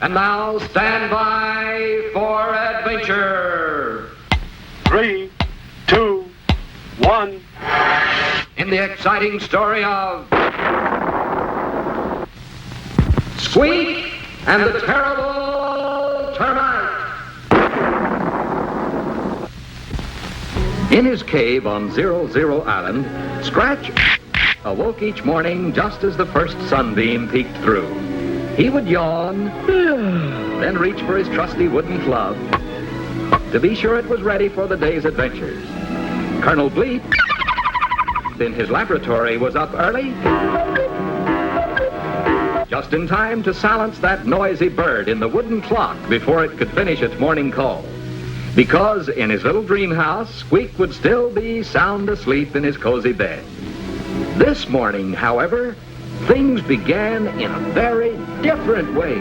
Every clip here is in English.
And now, stand by for adventure. 3, 2, 1. In the exciting story of Squeek and the terrible Termite. In his cave on 00 Island, Scratch awoke each morning just as the first sunbeam peeked through. He would yawn, then reach for his trusty wooden club to be sure it was ready for the day's adventures. Colonel Bleep, in his laboratory, was up early, just in time to silence that noisy bird in the wooden clock before it could finish its morning call. Because in his little dream house, Squeak would still be sound asleep in his cozy bed. This morning, however, things began in a very different way.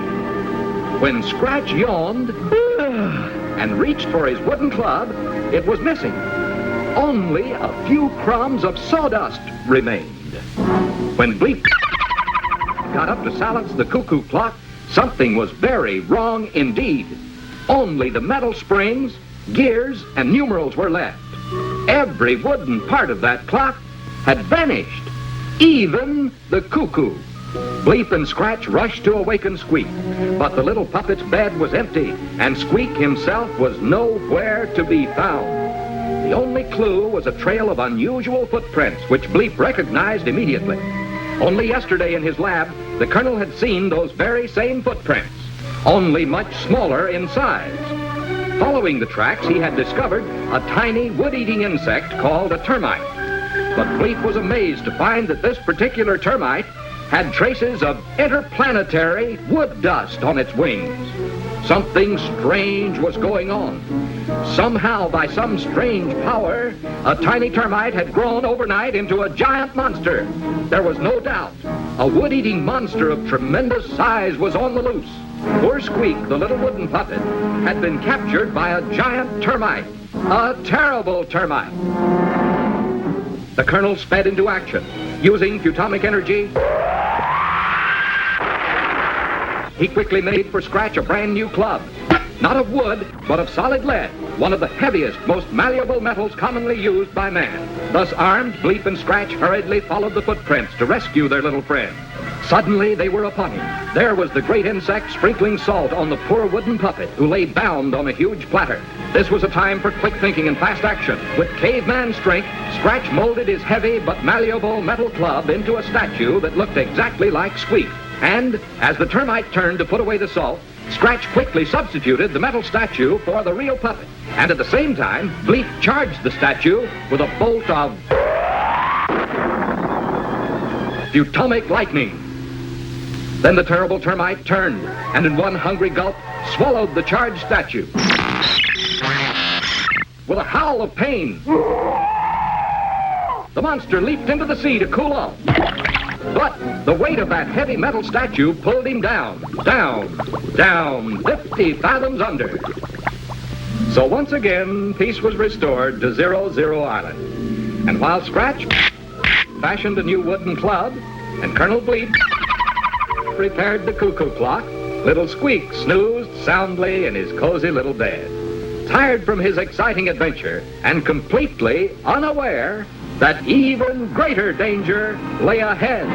When Scratch yawned and reached for his wooden club, it was missing. Only a few crumbs of sawdust remained. When Bleep got up to silence the cuckoo clock, something was very wrong indeed. Only the metal springs, gears, and numerals were left. Every wooden part of that clock had vanished. Even the cuckoo. Bleep and Scratch rushed to awaken Squeak, but the little puppet's bed was empty, and Squeak himself was nowhere to be found. The only clue was a trail of unusual footprints, which Bleep recognized immediately. Only yesterday in his lab, the Colonel had seen those very same footprints, only much smaller in size. Following the tracks, he had discovered a tiny wood-eating insect called a termite. But Bleep was amazed to find that this particular termite had traces of interplanetary wood dust on its wings. Something strange was going on. Somehow, by some strange power, a tiny termite had grown overnight into a giant monster. There was no doubt. A wood-eating monster of tremendous size was on the loose. Poor Squeak, the little wooden puppet, had been captured by a giant termite. A terrible termite. The Colonel sped into action. Using futomic energy, he quickly made for Scratch a brand new club. Not of wood, but of solid lead, one of the heaviest, most malleable metals commonly used by man. Thus armed, Bleep and Scratch hurriedly followed the footprints to rescue their little friend. Suddenly, they were upon him. There was the great insect sprinkling salt on the poor wooden puppet, who lay bound on a huge platter. This was a time for quick thinking and fast action. With caveman strength, Scratch molded his heavy but malleable metal club into a statue that looked exactly like Squeak. And as the termite turned to put away the salt, Scratch quickly substituted the metal statue for the real puppet. And at the same time, Bleep charged the statue with a bolt of futomic lightning. Then the terrible termite turned, and in one hungry gulp, swallowed the charged statue. With a howl of pain, the monster leaped into the sea to cool off. But the weight of that heavy metal statue pulled him down, 50 fathoms under. So once again, peace was restored to 00 Island. And while Scratch fashioned a new wooden club, and Colonel Bleep prepared the cuckoo clock, little Squeak snoozed soundly in his cozy little bed, tired from his exciting adventure and completely unaware that even greater danger lay ahead.